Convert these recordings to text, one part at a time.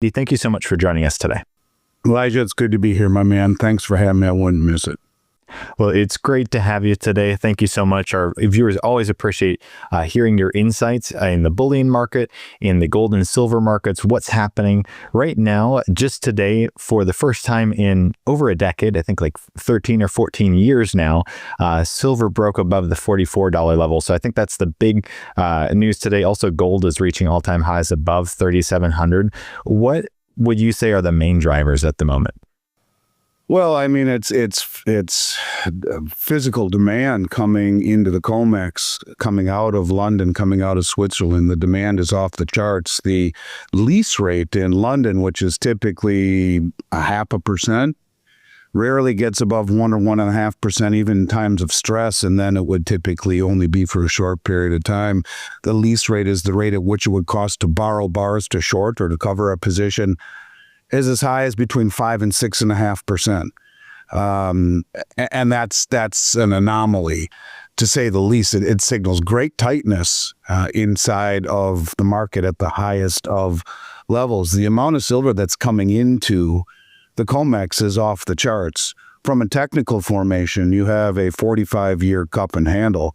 Thank you so much for joining us today. Elijah, it's good to be here, my man. Thanks for having me. I wouldn't miss it. Well, it's great to have you today. Thank you so much. Our viewers always appreciate hearing your insights in the bullion market, in the gold and silver markets, what's happening right now. Just today, for the first time in over a decade, I think like 13 or 14 years now, silver broke above the $44 level. So I think that's the big news today. Also, gold is reaching all-time highs above 3,700. What would you say are the main drivers at the moment? Well, I mean, it's physical demand coming into the COMEX, coming out of London, coming out of Switzerland. The demand is off the charts. The lease rate in London, which is typically 0.5%, rarely gets above 1 or 1.5%, even in times of stress, and then it would typically only be for a short period of time. The lease rate is the rate at which it would cost to borrow bars to short or to cover a position, is as high as between 5 and 6.5%. And that's an anomaly, to say the least. It signals great tightness inside of the market at the highest of levels. The amount of silver that's coming into the COMEX is off the charts. From a technical formation, you have a 45-year cup and handle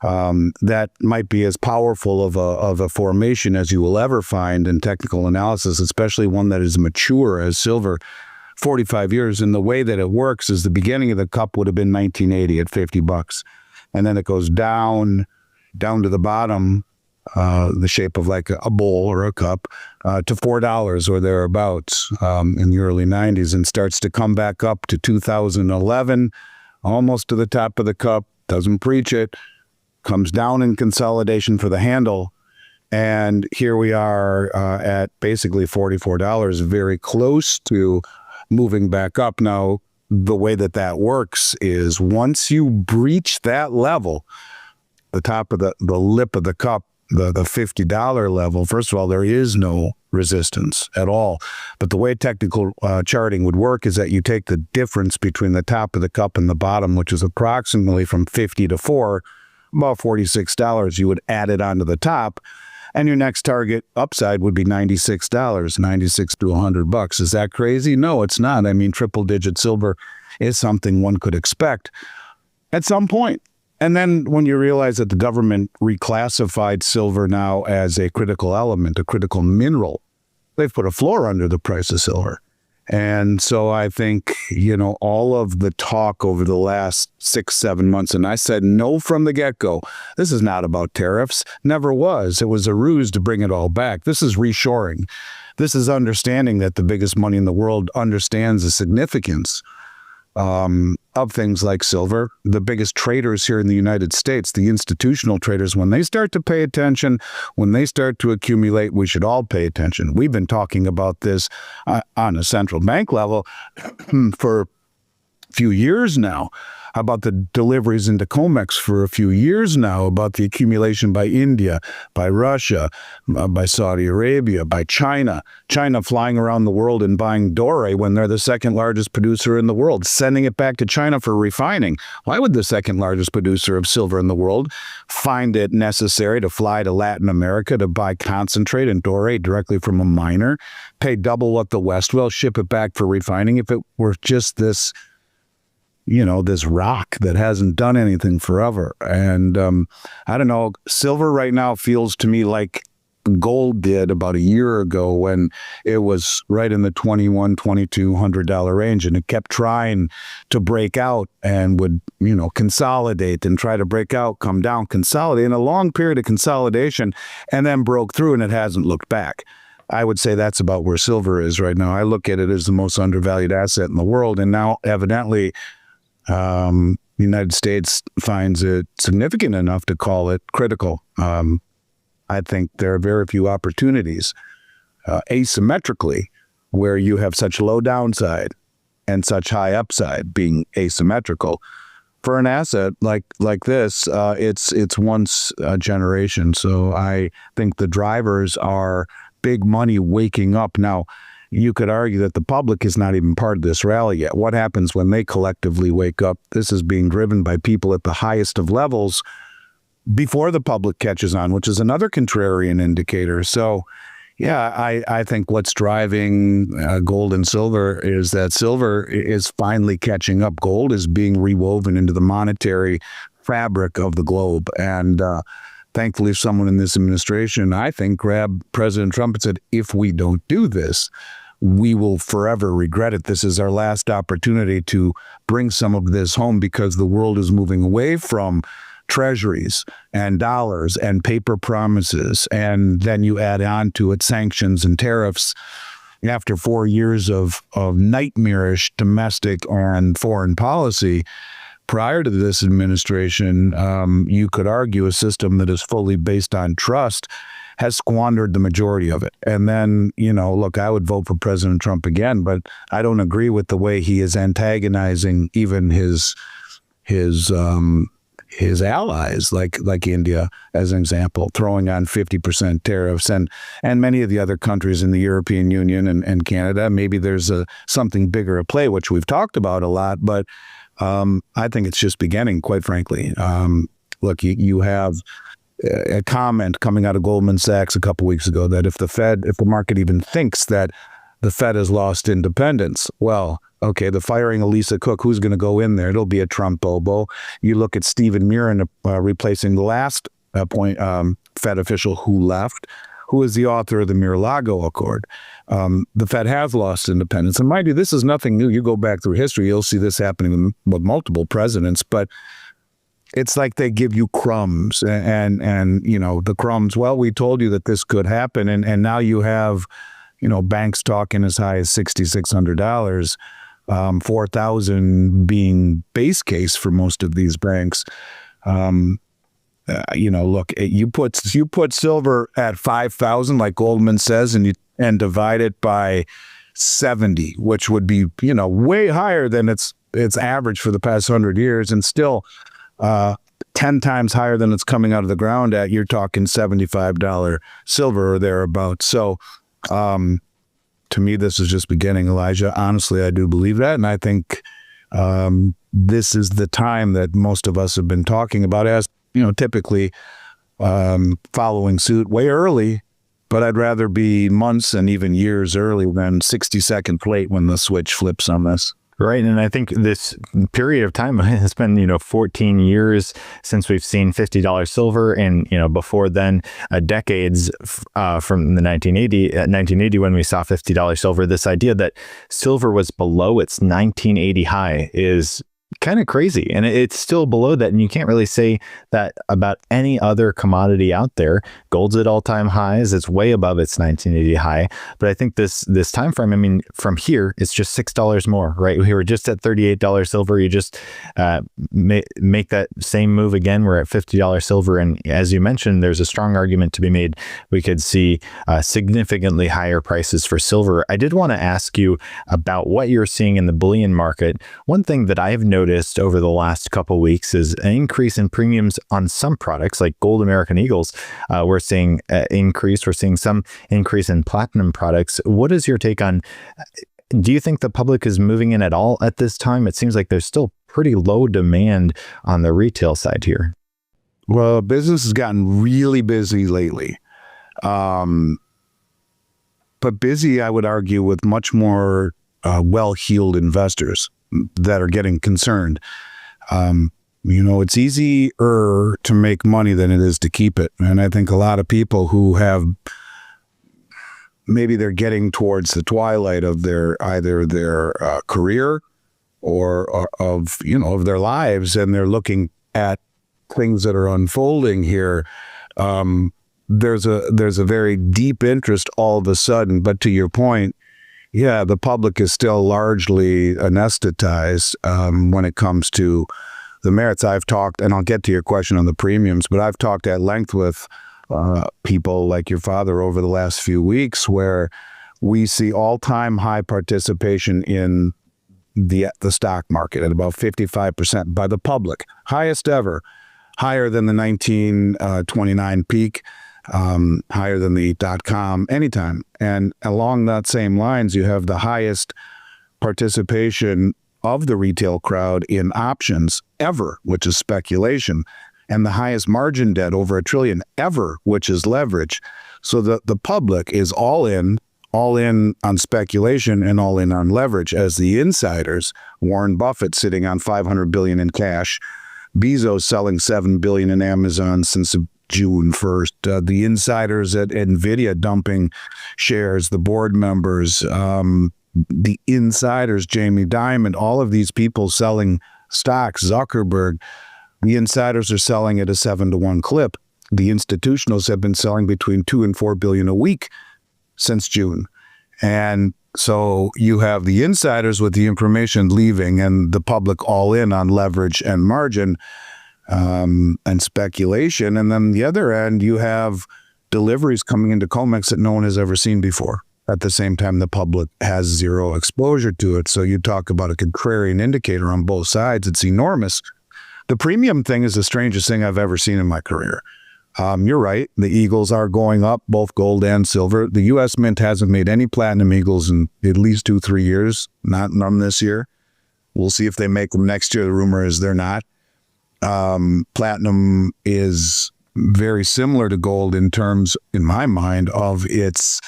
that might be as powerful of a formation as you will ever find in technical analysis, especially one that is mature as silver, 45 years. And the way that it works is the beginning of the cup would have been 1980 at $50. And then it goes down to the bottom, the shape of like a bowl or a cup, to $4 or thereabouts in the early 90s, and starts to come back up to 2011, almost to the top of the cup, doesn't preach it, comes down in consolidation for the handle, and here we are at basically $44, very close to moving back up. Now, the way that works is once you breach that level, the top of the lip of the cup, the $50 level, first of all, there is no resistance at all. But the way technical charting would work is that you take the difference between the top of the cup and the bottom, which is approximately from 50 to 4, about $46, you would add it onto the top, and your next target upside would be $96, 96 to $100. Is that crazy? No, it's not. I mean, triple-digit silver is something one could expect at some point. And then when you realize that the government reclassified silver now as a critical element, a critical mineral, they've put a floor under the price of silver. And so I think, all of the talk over the last 6-7 months, and I said no from the get-go, this is not about tariffs, never was. It was a ruse to bring it all back. This is reshoring. This is understanding that the biggest money in the world understands the significance of things like silver. The biggest traders here in the United States, the institutional traders, when they start to pay attention, when they start to accumulate, we should all pay attention. We've been talking about this on a central bank level for a few years now, about the deliveries into COMEX for a few years now, about the accumulation by India, by Russia, by Saudi Arabia, by China. China flying around the world and buying doré when they're the second largest producer in the world, sending it back to China for refining. Why would the second largest producer of silver in the world find it necessary to fly to Latin America to buy concentrate and doré directly from a miner, pay double what the West will, ship it back for refining, if it were just this this rock that hasn't done anything forever? And I don't know, silver right now feels to me like gold did about a year ago, when it was right in the $2,100, $2,200 range, and it kept trying to break out and would, consolidate and try to break out, come down, consolidate, in a long period of consolidation, and then broke through, and it hasn't looked back. I would say that's about where silver is right now. I look at it as the most undervalued asset in the world, and now evidently the United States finds it significant enough to call it critical. I think there are very few opportunities asymmetrically where you have such low downside and such high upside, being asymmetrical. For an asset like this, it's once a generation. So I think the drivers are big money waking up. Now, you could argue that the public is not even part of this rally yet. What happens when they collectively wake up? This is being driven by people at the highest of levels before the public catches on, which is another contrarian indicator. So, Yeah, I think what's driving gold and silver is that silver is finally catching up. Gold is being rewoven into the monetary fabric of the globe. And thankfully, someone in this administration, I think, grabbed President Trump and said, if we don't do this, we will forever regret it. This is our last opportunity to bring some of this home because the world is moving away from treasuries and dollars and paper promises. And then you add on to it sanctions and tariffs. After 4 years of nightmarish domestic and foreign policy, prior to this administration, you could argue a system that is fully based on trust has squandered the majority of it. And then, look, I would vote for President Trump again, but I don't agree with the way he is antagonizing even his allies, like India, as an example, throwing on 50% tariffs, and many of the other countries in the European Union and Canada. Maybe there's something bigger at play, which we've talked about a lot, but I think it's just beginning, quite frankly. Look, you have a comment coming out of Goldman Sachs a couple weeks ago that if the market even thinks that the Fed has lost independence, well, okay, the firing of Lisa Cook, who's going to go in there? It'll be a Trump bobo. You look at Stephen Murin replacing the last Fed official who left, who is the author of the Mar-a-Lago Accord. The Fed has lost independence. And mind you, this is nothing new. You go back through history, you'll see this happening with multiple presidents, but it's like they give you crumbs and the crumbs. Well, we told you that this could happen. And now you have, banks talking as high as $6,600, 4,000 being base case for most of these banks. Look, you put silver at 5,000, like Goldman says, and divide it by 70, which would be, way higher than its average for the past 100 years, and still 10 times higher than it's coming out of the ground at. You're talking $75 silver or thereabouts. So, to me, this is just beginning, Elijah. Honestly, I do believe that. And I think this is the time that most of us have been talking about as, typically following suit way early. But I'd rather be months and even years early than 60 seconds late when the switch flips on this. Right. And I think this period of time has been, 14 years since we've seen $50 silver. And, before then, decades from the 1980 when we saw $50 silver. This idea that silver was below its 1980 high is kind of crazy. And it's still below that. And you can't really say that about any other commodity out there. Gold's at all-time highs. It's way above its 1980 high. But I think this time frame, from here, it's just $6 more, right? We were just at $38 silver. You just make that same move again. We're at $50 silver. And as you mentioned, there's a strong argument to be made. We could see significantly higher prices for silver. I did want to ask you about what you're seeing in the bullion market. One thing that I've noticed over the last couple of weeks is an increase in premiums on some products like gold American Eagles. We're seeing increase. We're seeing some increase in platinum products. What is your take on, do you think the public is moving in at all at this time? It seems like there's still pretty low demand on the retail side here. Well, business has gotten really busy lately. But busy, I would argue, with much more well-heeled investors that are getting concerned. It's easier to make money than it is to keep it. And I think a lot of people who have, maybe they're getting towards the twilight of either their career or of their lives, and they're looking at things that are unfolding here. There's a very deep interest all of a sudden. But to your point, yeah, the public is still largely anesthetized when it comes to the merits. I've talked, and I'll get to your question on the premiums, but I've talked at length with people like your father over the last few weeks, where we see all-time high participation in the stock market at about 55% by the public, highest ever, higher than the 1929 peak. Higher than the .com anytime. And along that same lines, you have the highest participation of the retail crowd in options ever, which is speculation, and the highest margin debt, over $1 trillion ever, which is leverage. So the public is all in on speculation and all in on leverage, as the insiders, Warren Buffett sitting on $500 billion in cash, Bezos selling $7 billion in Amazon since June 1st, the insiders at NVIDIA dumping shares, the board members, the insiders, Jamie Dimon, all of these people selling stocks, Zuckerberg, the insiders are selling at a 7-to-1 clip. The institutionals have been selling between $2 and $4 billion a week since June. And so you have the insiders with the information leaving and the public all in on leverage and margin and speculation. And then the other end, you have deliveries coming into COMEX that no one has ever seen before. At the same time, the public has zero exposure to it. So you talk about a contrarian indicator on both sides. It's enormous. The premium thing is the strangest thing I've ever seen in my career. You're right. The Eagles are going up, both gold and silver. The U.S. Mint hasn't made any platinum Eagles in at least 2-3 years, none this year. We'll see if they make them next year. The rumor is they're not. Platinum is very similar to gold in terms, in my mind, of its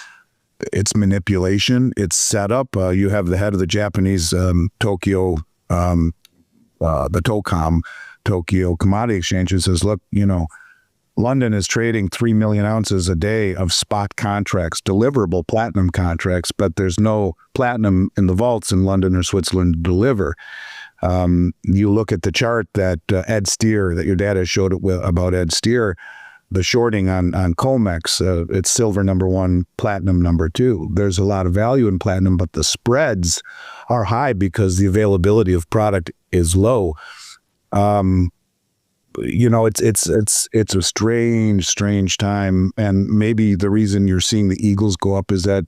manipulation, its setup. You have the head of the Japanese Tokyo, the TOCOM, Tokyo Commodity Exchange, who says, look, London is trading 3 million ounces a day of spot contracts, deliverable platinum contracts, but there's no platinum in the vaults in London or Switzerland to deliver. You look at the chart that Ed Steer, that your dad has showed about Ed Steer, the shorting on COMEX, it's silver number 1, platinum number 2. There's a lot of value in platinum, but the spreads are high because the availability of product is low. It's a strange time. And maybe the reason you're seeing the Eagles go up is that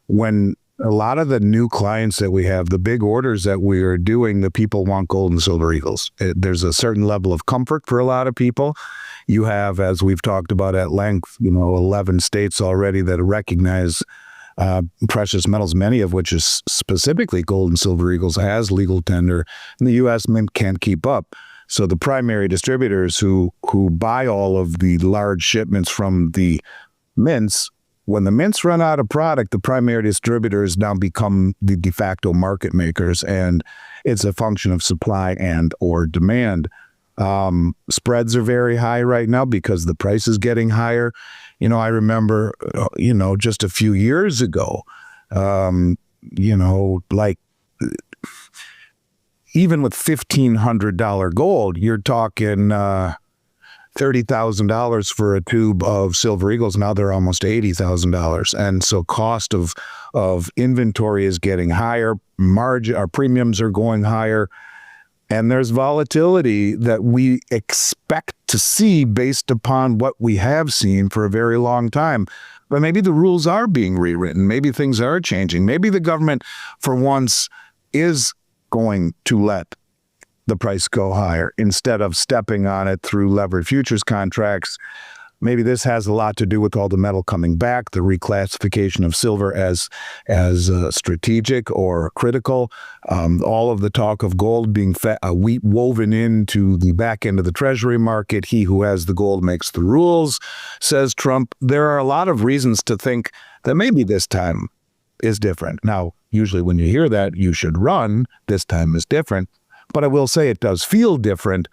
when a lot of the new clients that we have, the big orders that we are doing, the people want gold and silver Eagles. There's a certain level of comfort for a lot of people. You have, as we've talked about at length, 11 states already that recognize precious metals, many of which is specifically gold and silver Eagles as legal tender, and the U.S. Mint can't keep up. So the primary distributors who buy all of the large shipments from the mints, when the mints run out of product, the primary distributors now become the de facto market makers, and it's a function of supply and or demand. Spreads are very high right now because the price is getting higher. I remember, just a few years ago, like even with $1,500 gold, you're talking $30,000 for a tube of silver Eagles. Now they're almost $80,000. And so cost of inventory is getting higher. Our premiums are going higher. And there's volatility that we expect to see based upon what we have seen for a very long time. But maybe the rules are being rewritten. Maybe things are changing. Maybe the government, for once, is going to let the price go higher instead of stepping on it through levered futures contracts. Maybe this has a lot to do with all the metal coming back, the reclassification of silver as strategic or critical, all of the talk of gold being woven into the back end of the treasury market. He who has the gold makes the rules, says Trump. There are a lot of reasons to think that maybe this time is different. Now, usually when you hear that, you should run. This time is different. But I will say it does feel different.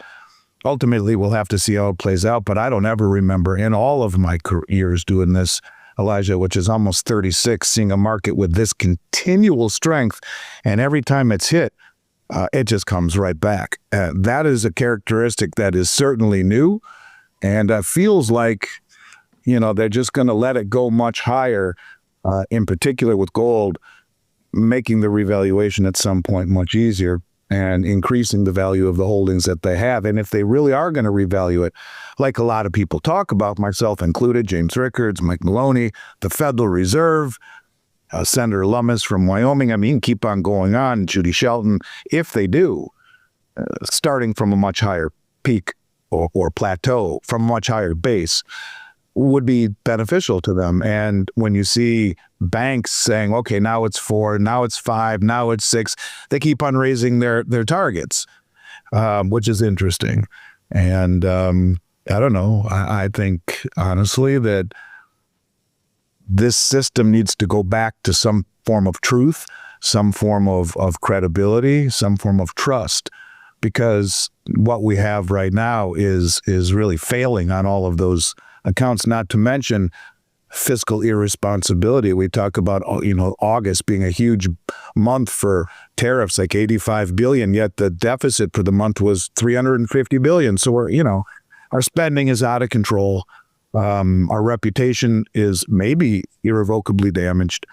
Ultimately, we'll have to see how it plays out. But I don't ever remember in all of my years doing this, Elijah, which is almost 36, seeing a market with this continual strength. And every time it's hit, it just comes right back. That is a characteristic that is certainly new. And feels like, they're just going to let it go much higher, in particular with gold, making the revaluation at some point much easier and increasing the value of the holdings that they have. And if they really are going to revalue it, like a lot of people talk about, myself included, James Rickards, Mike Maloney, the Federal Reserve, Senator Lummis from Wyoming, keep on going on, Judy Shelton, if they do, starting from a much higher peak or plateau, from a much higher base, would be beneficial to them. And when you see banks saying, okay, now it's 4, now it's 5, now it's 6, they keep on raising their targets, which is interesting. And I don't know. I think, honestly, that this system needs to go back to some form of truth, some form of credibility, some form of trust, because what we have right now is really failing on all of those accounts, not to mention fiscal irresponsibility. We talk about, August being a huge month for tariffs, like 85 billion, yet the deficit for the month was 350 billion. So our spending is out of control. Our reputation is maybe irrevocably damaged.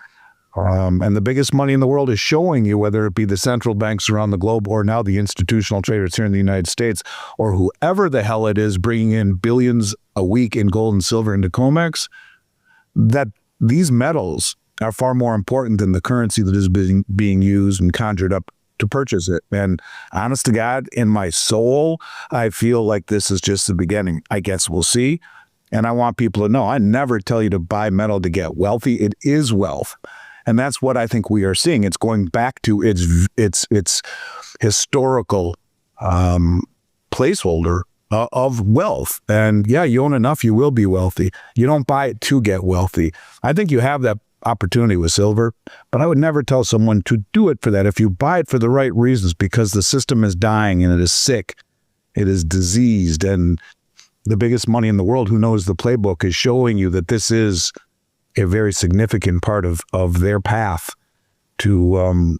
And the biggest money in the world is showing you, whether it be the central banks around the globe or now the institutional traders here in the United States, or whoever the hell it is bringing in billions a week in gold and silver into COMEX, that these metals are far more important than the currency that is being used and conjured up to purchase it. And honest to God, in my soul, I feel like this is just the beginning. I guess we'll see. And I want people to know, I never tell you to buy metal to get wealthy. It is wealth. And that's what I think we are seeing. It's going back to its historical placeholder of wealth. And yeah, you own enough, you will be wealthy. You don't buy it to get wealthy. I think you have that opportunity with silver, but I would never tell someone to do it for that. If you buy it for the right reasons, because the system is dying and it is sick, it is diseased, and the biggest money in the world, who knows the playbook, is showing you that this is a very significant part of their path to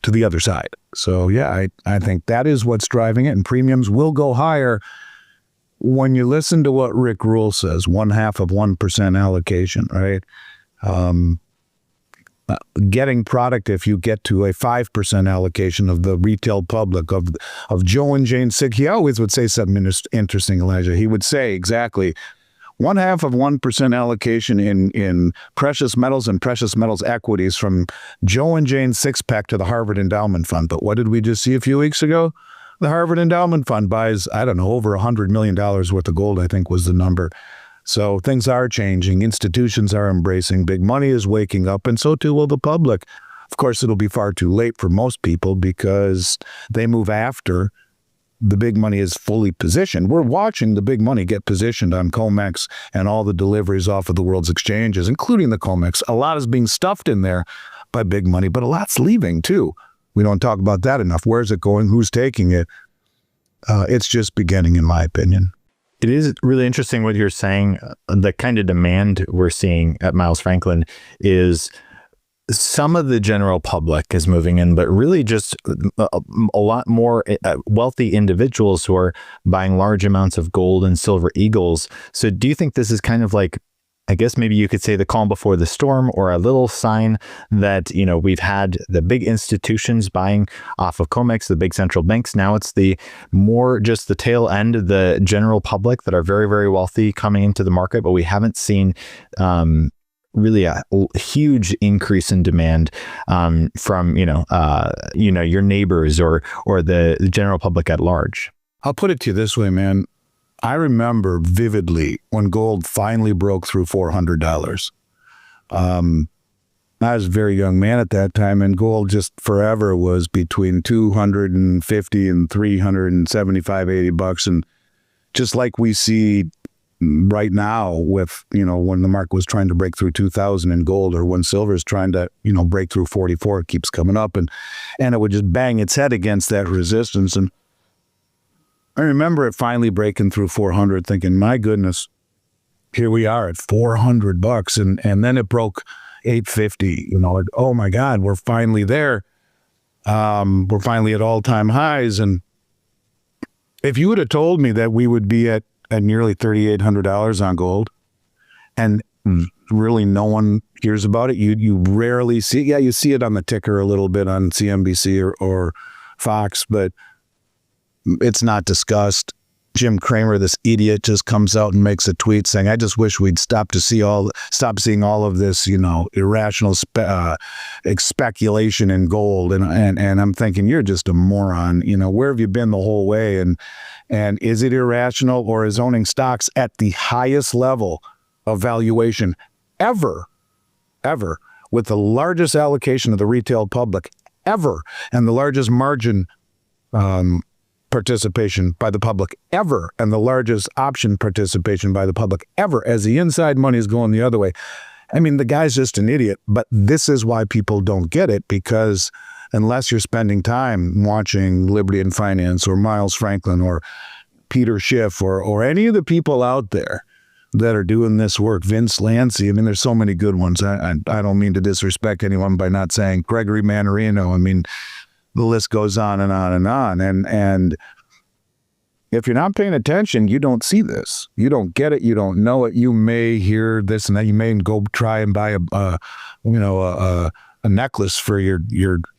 the other side. So yeah, I think that is what's driving it, and premiums will go higher. When you listen to what Rick Rule says, 0.5% allocation, right? Getting product, if you get to a 5% allocation of the retail public, of Joe and Jane Sig, he always would say something interesting, Elijah. He would say exactly 0.5% allocation in precious metals and precious metals equities from Joe and Jane six-pack to the Harvard Endowment Fund. But what did we just see a few weeks ago? The Harvard Endowment Fund buys, over $100 million worth of gold, I think was the number. So things are changing. Institutions are embracing. Big money is waking up, and so too will the public. Of course, it'll be far too late for most people because they move after the big money is fully positioned. We're watching the big money get positioned on COMEX and all the deliveries off of the world's exchanges, including the COMEX. A lot is being stuffed in there by big money, but a lot's leaving too. We don't talk about that enough. Where's it going? Who's taking it? It's just beginning, in my opinion. It is really interesting what you're saying. The kind of demand we're seeing at Miles Franklin is some of the general public is moving in, but really just a lot more wealthy individuals who are buying large amounts of gold and silver eagles. So do you think this is kind of like, I guess maybe you could say, the calm before the storm, or a little sign that, we've had the big institutions buying off of COMEX, the big central banks. Now it's the more just the tail end of the general public that are very, very wealthy coming into the market, but we haven't seen really a huge increase in demand from, your neighbors or the general public at large. I'll put it to you this way, man. I remember vividly when gold finally broke through $400. I was a very young man at that time, and gold just forever was between $250 and $375, $80. And just like we see right now with, when the market was trying to break through 2,000 in gold, or when silver is trying to, break through 44, it keeps coming up, and it would just bang its head against that resistance. And I remember it finally breaking through 400, thinking, my goodness, here we are at $400. And then it broke 850, like, oh my God, we're finally there. We're finally at all-time highs. And if you would have told me that we would be at nearly $3,800 on gold, and really no one hears about it, you rarely see it. Yeah, you see it on the ticker a little bit on CNBC or Fox, but it's not discussed. Jim Cramer, this idiot, just comes out and makes a tweet saying, I just wish we'd stop seeing all of this, irrational speculation in gold. And I'm thinking, you're just a moron. Where have you been the whole way? And is it irrational, or is owning stocks at the highest level of valuation ever, with the largest allocation of the retail public ever, and the largest margin participation by the public ever, and the largest option participation by the public ever, as the inside money is going the other way? I mean, the guy's just an idiot, but this is why people don't get it, because unless you're spending time watching Liberty and Finance or Miles Franklin or Peter Schiff or any of the people out there that are doing this work, Vince Lancy, I mean, there's so many good ones. I don't mean to disrespect anyone by not saying Gregory Manarino. I mean, the list goes on and on and on. And if you're not paying attention, you don't see this. You don't get it. You don't know it. You may hear this and that. You may go try and buy a necklace for your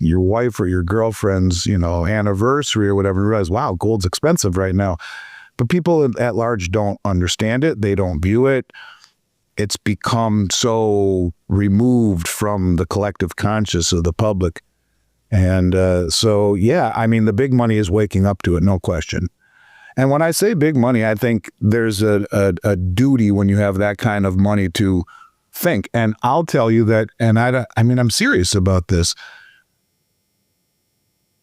wife or your girlfriend's, anniversary or whatever. You realize, wow, gold's expensive right now. But people at large don't understand it. They don't view it. It's become so removed from the collective conscious of the public. And so, yeah, I mean, the big money is waking up to it, no question. And when I say big money, I think there's a duty when you have that kind of money to think. And I'll tell you that, and I mean, I'm serious about this.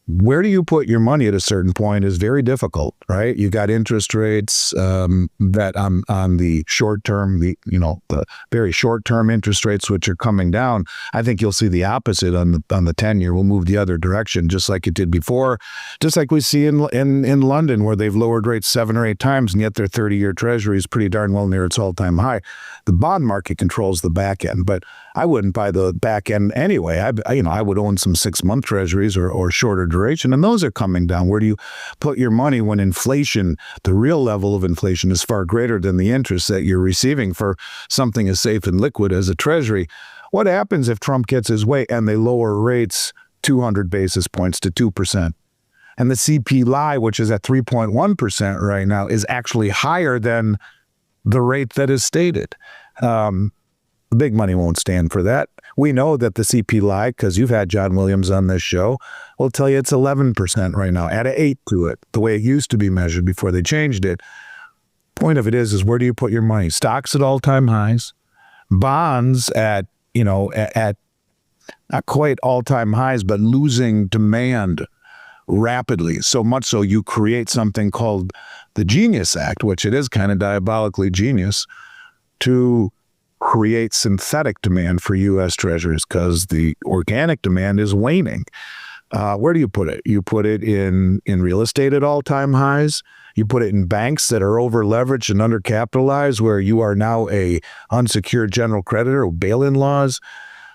Where do you put your money at a certain point is very difficult, right? You got interest rates that on the short term, the very short term interest rates, which are coming down. I think you'll see the opposite on the 10-year. Will move the other direction, just like it did before, just like we see in London, where they've lowered rates 7 or 8 times, and yet their 30-year treasury is pretty darn well near its all-time high. The bond market controls the back end, but I wouldn't buy the back end anyway. I would own some 6-month treasuries or shorter duration, and those are coming down. Where do you put your money when inflation, the real level of inflation, is far greater than the interest that you're receiving for something as safe and liquid as a treasury? What happens if Trump gets his way and they lower rates 200 basis points to 2%? And the CPI, which is at 3.1% right now, is actually higher than the rate that is stated. The big money won't stand for that. We know that the CPI, because you've had John Williams on this show, will tell you it's 11% right now. Add an 8 to it, the way it used to be measured before they changed it. Point of it is where do you put your money? Stocks at all-time highs, bonds at not quite all-time highs, but losing demand rapidly. So much so you create something called the Genius Act, which it is kind of diabolically genius, to create synthetic demand for U.S. treasuries because the organic demand is waning. Where do you put it? You put it in real estate at all-time highs. You put it in banks that are over-leveraged and undercapitalized, where you are now a unsecured general creditor with bail-in laws.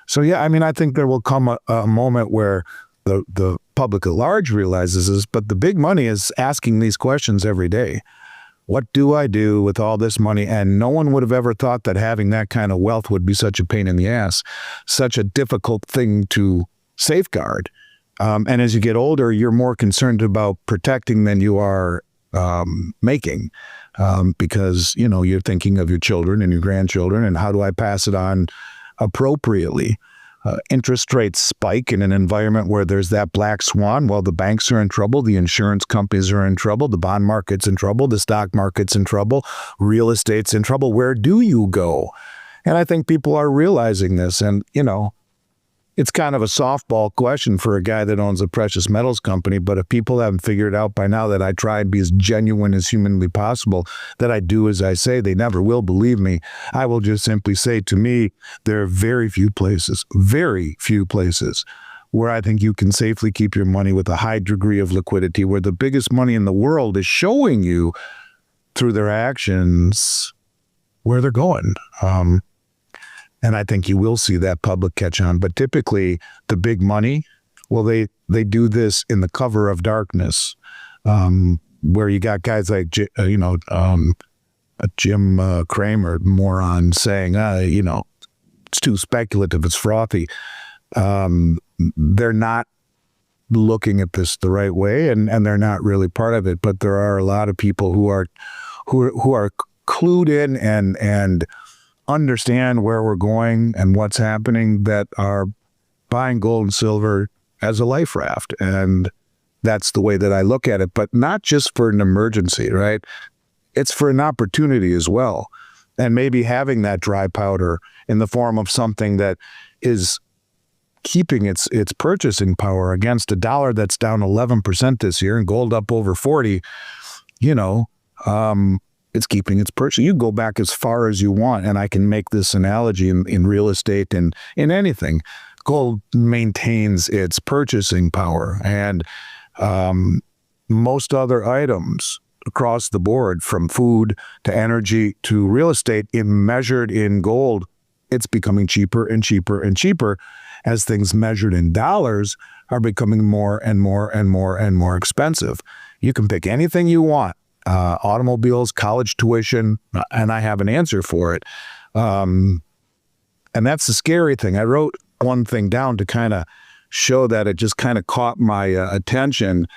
So, yeah, I mean, I think there will come a moment where the public at large realizes this, but the big money is asking these questions every day. What do I do with all this money? And no one would have ever thought that having that kind of wealth would be such a pain in the ass, such a difficult thing to safeguard. And as you get older, you're more concerned about protecting than you are making, because, you're thinking of your children and your grandchildren and how do I pass it on appropriately. Interest rates spike in an environment where there's that black swan. Well, the banks are in trouble. The insurance companies are in trouble. The bond market's in trouble. The stock market's in trouble. Real estate's in trouble. Where do you go? And I think people are realizing this. And, it's kind of a softball question for a guy that owns a precious metals company. But if people haven't figured out by now that I try and be as genuine as humanly possible, that I do as I say, they never will believe me. I will just simply say, to me, there are very few places where I think you can safely keep your money with a high degree of liquidity, where the biggest money in the world is showing you through their actions where they're going. And I think you will see that public catch on. But typically, the big money, well, they do this in the cover of darkness, where you got guys like, Jim Cramer, moron, saying, it's too speculative, it's frothy. They're not looking at this the right way, and they're not really part of it. But there are a lot of people who are clued in and understand where we're going and what's happening, that are buying gold and silver as a life raft. And that's the way that I look at it, but not just for an emergency, right? It's for an opportunity as well. And maybe having that dry powder in the form of something that is keeping its purchasing power against a dollar that's down 11% this year and gold up over 40, It's keeping its purchase. You go back as far as you want, and I can make this analogy in real estate and in anything. Gold maintains its purchasing power, and most other items across the board, from food to energy to real estate, measured in gold, it's becoming cheaper and cheaper and cheaper as things measured in dollars are becoming more and more and more and more expensive. You can pick anything you want, automobiles, college tuition, and I have an answer for it. And that's the scary thing. I wrote one thing down to kind of show that. It just kind of caught my attention.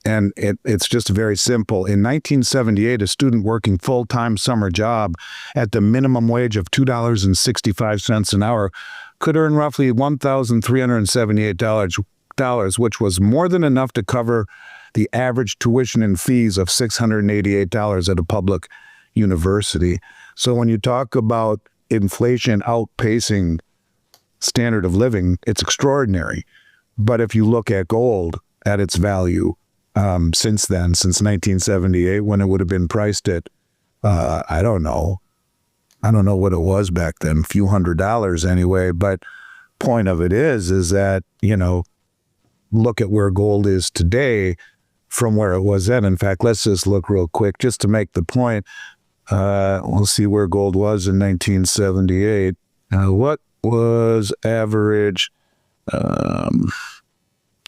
And it's just very simple. In 1978, a student working full-time summer job at the minimum wage of $2.65 an hour could earn roughly $1,378, which was more than enough to cover the average tuition and fees of $688 at a public university. So when you talk about inflation outpacing standard of living, it's extraordinary. But if you look at gold, at its value, since then, since 1978, when it would have been priced at, I don't know what it was back then, a few $100s anyway. But point of it is that, look at where gold is today from where it was then. In fact, let's just look real quick just to make the point. We'll see where gold was in 1978. What was average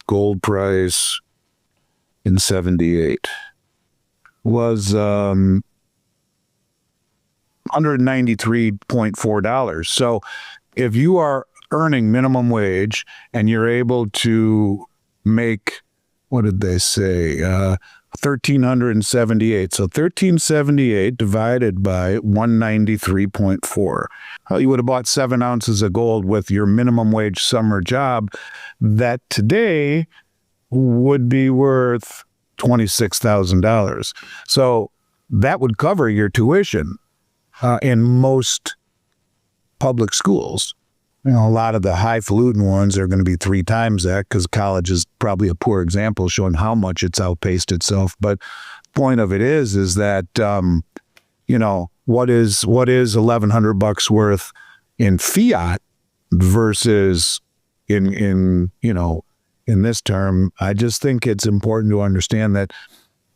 gold price in 78? Was $193.4. So if you are earning minimum wage and you're able to make, what did they say, 1,378. So 1,378 divided by 193.4. You would have bought 7 ounces of gold with your minimum wage summer job that today would be worth $26,000. So that would cover your tuition in most public schools. A lot of the highfalutin ones are going to be 3 times that, because college is probably a poor example showing how much it's outpaced itself. But point of it is that, what is $1,100 worth in fiat versus in this term. I just think it's important to understand that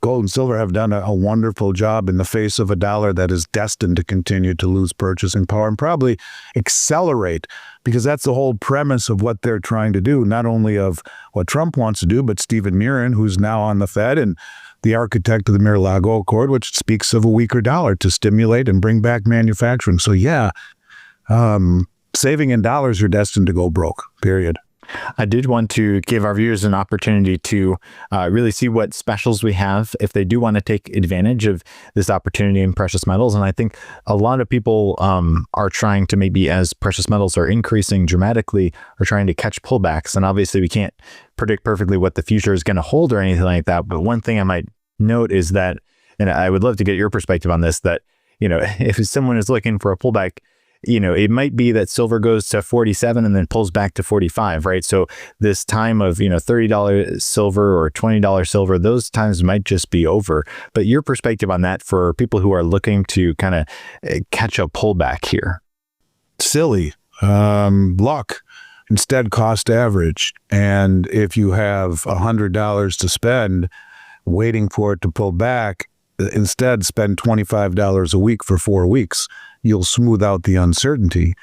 gold and silver have done a wonderful job in the face of a dollar that is destined to continue to lose purchasing power and probably accelerate, because that's the whole premise of what they're trying to do, not only of what Trump wants to do, but Stephen Murin, who's now on the Fed and the architect of the Mar-a-Lago Accord, which speaks of a weaker dollar to stimulate and bring back manufacturing. So saving in dollars are destined to go broke, period. I did want to give our viewers an opportunity to really see what specials we have if they do want to take advantage of this opportunity in precious metals. And I think a lot of people are trying to, maybe as precious metals are increasing dramatically, are trying to catch pullbacks. And obviously we can't predict perfectly what the future is going to hold or anything like that. But one thing I might note is that, and I would love to get your perspective on this, that, if someone is looking for a pullback, it might be that silver goes to 47 and then pulls back to 45, right? So this time of, $30 silver or $20 silver, those times might just be over. But your perspective on that for people who are looking to kind of catch a pullback here? Silly. Luck. Instead, cost average. And if you have $100 to spend waiting for it to pull back, instead spend $25 a week for 4 weeks. You'll smooth out the uncertainty.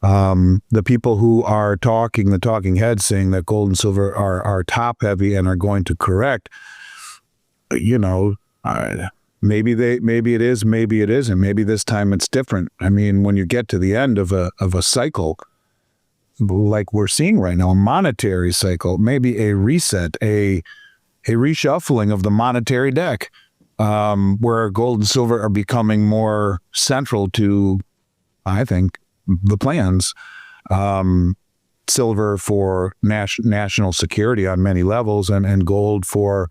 The people who are talking, the talking heads saying that gold and silver are top heavy and are going to correct, maybe it is, maybe it isn't. Maybe this time it's different. I mean, when you get to the end of a cycle, like we're seeing right now, a monetary cycle, maybe a reset, a reshuffling of the monetary deck, where gold and silver are becoming more central to, I think, the plans. Silver for national security on many levels, and gold for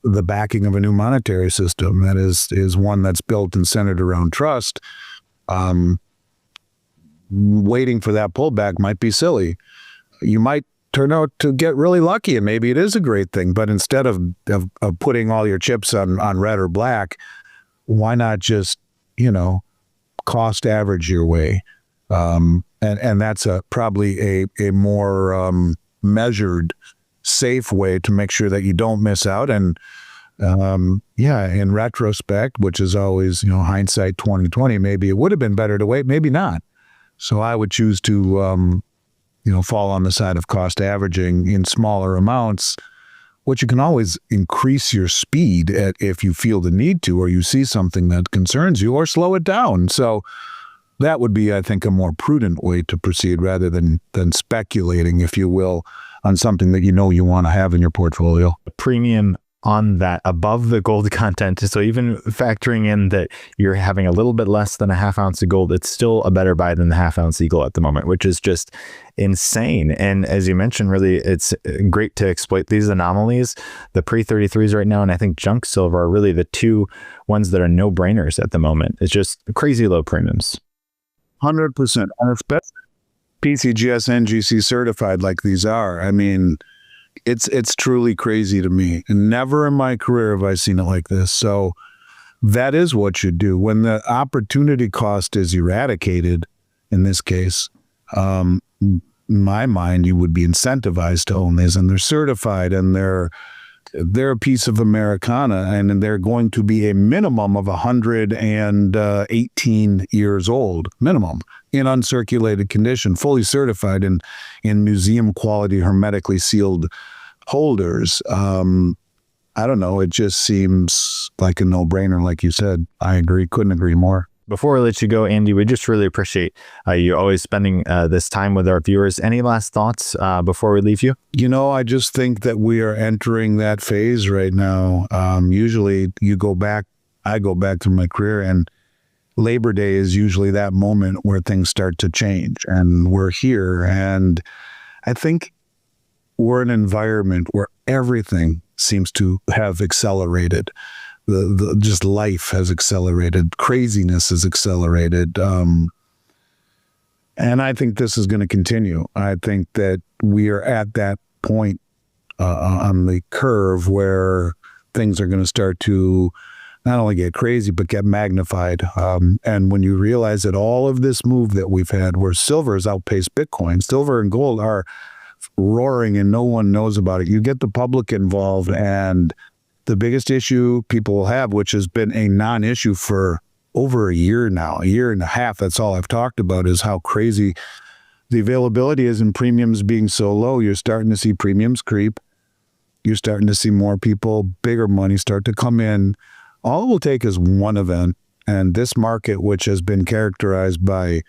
the backing of a new monetary system that is one that's built and centered around trust. Waiting for that pullback might be silly. You might turn out to get really lucky, and maybe it is a great thing. But instead of putting all your chips on red or black, why not just, cost average your way? And that's probably a more measured, safe way to make sure that you don't miss out. And in retrospect, which is always, hindsight 2020, maybe it would have been better to wait, maybe not. So I would choose to, fall on the side of cost averaging in smaller amounts, which you can always increase your speed if you feel the need to, or you see something that concerns you, or slow it down. So that would be, I think, a more prudent way to proceed rather than speculating, if you will, on something that you want to have in your portfolio. A premium on that above the gold content. So even factoring in that you're having a little bit less than a half ounce of gold, it's still a better buy than the half ounce Eagle at the moment, which is just insane. And as you mentioned, really, it's great to exploit these anomalies. The pre-33s right now, and I think junk silver are really the two ones that are no-brainers at the moment. It's just crazy low premiums. 100%. And especially PCGS NGC certified like these are. I mean, it's truly crazy to me. And never in my career have I seen it like this. So that is what you do. When the opportunity cost is eradicated, in this case, in my mind, you would be incentivized to own these, and they're certified, and they're a piece of Americana, and they're going to be a minimum of 118 years old, minimum, in uncirculated condition, fully certified in museum quality, hermetically sealed holders. I don't know. It just seems like a no-brainer, like you said. I agree. Couldn't agree more. Before we let you go, Andy, we just really appreciate you always spending this time with our viewers. Any last thoughts before we leave you? I just think that we are entering that phase right now. Usually I go back through my career, and Labor Day is usually that moment where things start to change, and we're here. And I think we're in an environment where everything seems to have accelerated. The just life has accelerated, craziness has accelerated, and I think this is going to continue. I think that we are at that point on the curve where things are going to start to not only get crazy but get magnified. And when you realize that all of this move that we've had, where silver has outpaced Bitcoin, silver and gold are roaring and no one knows about it. You get the public involved, and the biggest issue people will have, which has been a non-issue for over a year now, a year and a half, that's all I've talked about, is how crazy the availability is, and premiums being so low. You're starting to see premiums creep. You're starting to see more people, bigger money start to come in. All it will take is one event, and this market, which has been characterized by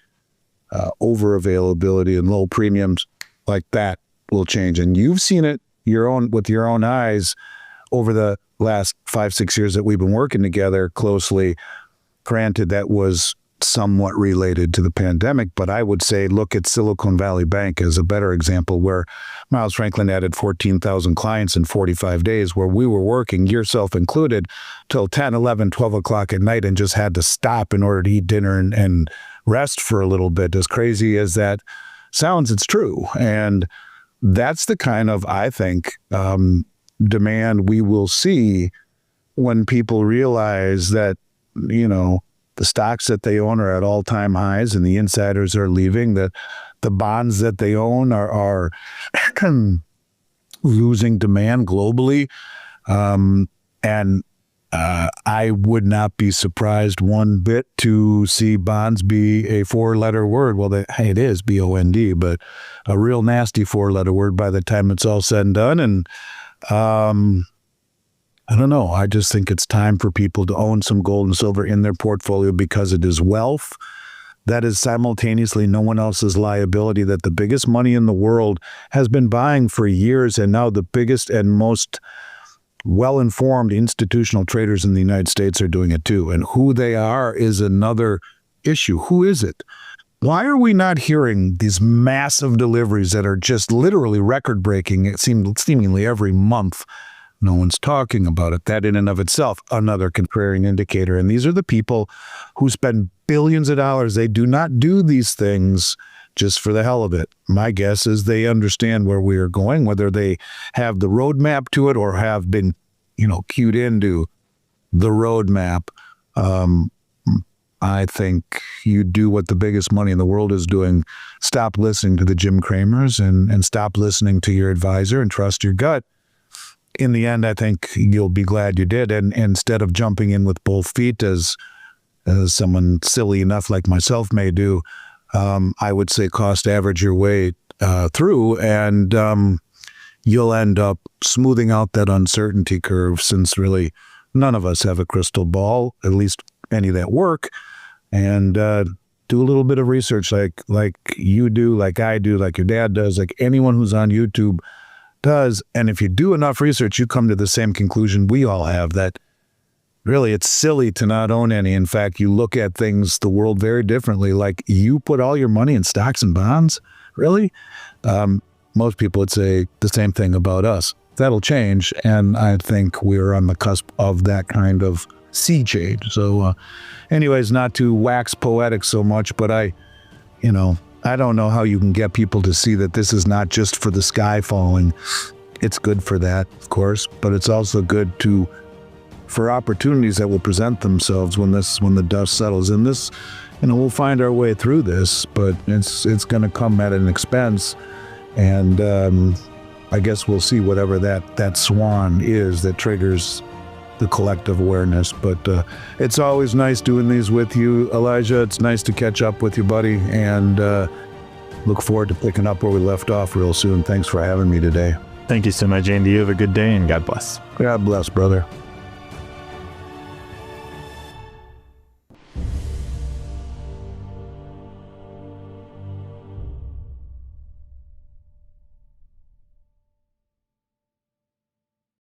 over availability and low premiums like that, will change. And you've seen it with your own eyes over the last 5-6 years that we've been working together closely. Granted, that was somewhat related to the pandemic, but I would say look at Silicon Valley Bank as a better example, where Miles Franklin added 14,000 clients in 45 days, where we were working, yourself included, till 10, 11, 12 o'clock at night, and just had to stop in order to eat dinner and rest for a little bit. As crazy as that sounds, it's true. And that's the kind of, I think, demand we will see when people realize that, the stocks that they own are at all-time highs and the insiders are leaving, that the bonds that they own are losing demand globally. And I would not be surprised one bit to see bonds be a 4-letter word. Well, it is BOND, but a real nasty 4-letter word by the time it's all said and done. And I don't know. I just think it's time for people to own some gold and silver in their portfolio, because it is wealth that is simultaneously no one else's liability, that the biggest money in the world has been buying for years, and now the biggest and most well-informed institutional traders in the United States are doing it too. And who they are is another issue. Who is it? Why are we not hearing these massive deliveries that are just literally record-breaking, it seemingly every month? No one's talking about it. That in and of itself, another contrarian indicator. And these are the people who spend billions of dollars. They do not do these things just for the hell of it. My guess is they understand where we are going, whether they have the roadmap to it or have been, cued into the roadmap. I think you do what the biggest money in the world is doing. Stop listening to the Jim Cramers and stop listening to your advisor and trust your gut. In the end, I think you'll be glad you did. And instead of jumping in with both feet, as someone silly enough like myself may do, I would say cost average your way through, and you'll end up smoothing out that uncertainty curve, since really none of us have a crystal ball, at least any that work. And do a little bit of research like you do, like I do, like your dad does, like anyone who's on YouTube does. And if you do enough research, you come to the same conclusion we all have, that really it's silly to not own any. In fact, you look at things, the world, very differently. Like, you put all your money in stocks and bonds? Really? Most people would say the same thing about us. That'll change, and I think we're on the cusp of that kind of sea change. So anyways, not to wax poetic so much, but I don't know how you can get people to see that this is not just for the sky falling. It's good for that, of course, but it's also good for opportunities that will present themselves when the dust settles. In this, we'll find our way through this, but it's going to come at an expense, and I guess we'll see whatever that swan is that triggers the collective awareness. But it's always nice doing these with you, Elijah. It's nice to catch up with you, buddy, and look forward to picking up where we left off real soon. Thanks for having me today. Thank you so much, Andy. You have a good day, and God bless. God bless, brother.